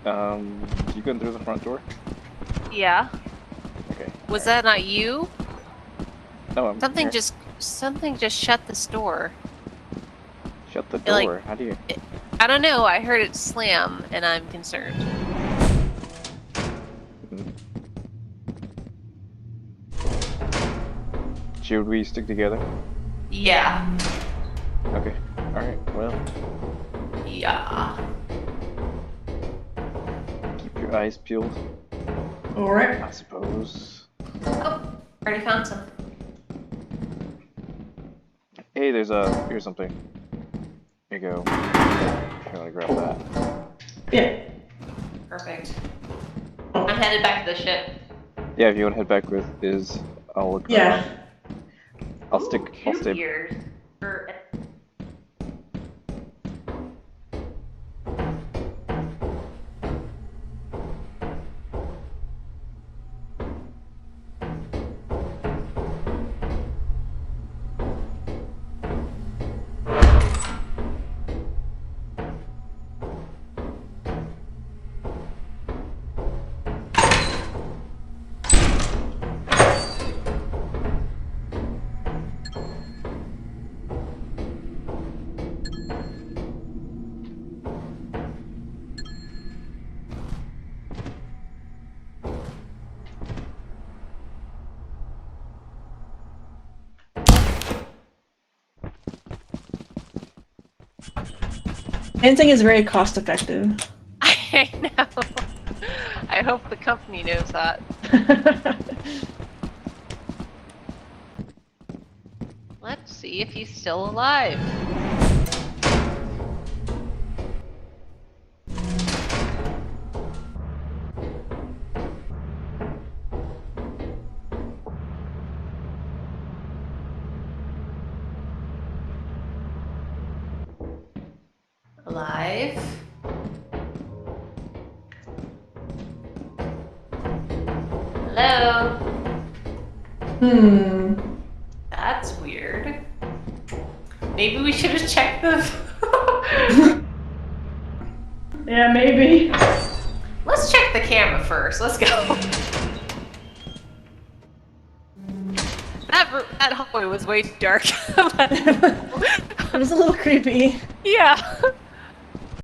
You going through the front door? Yeah. Okay. Was that not you? No, I'm Something here. just shut this door. Shut the It, like, door. How do you? I don't know. I heard it slam, and I'm concerned. Should we stick together? Yeah. Okay. All right. Well, Yeah. keep your eyes peeled, Alright. I suppose. Oh, already found some. Hey, here's something. Here you go. If you want to grab that. Yeah. Perfect. I'm headed back to the ship. Yeah, if you want to head back with Iz, I'll look Yeah. around. I'll stay. Years. Anything is very cost effective. I know. I hope the company knows that. Let's see if he's still alive. Alive? Hello? That's weird. Maybe we should have checked the... Yeah, maybe. Let's check the camera first. Let's go. That hallway was way too dark. It was a little creepy. Yeah.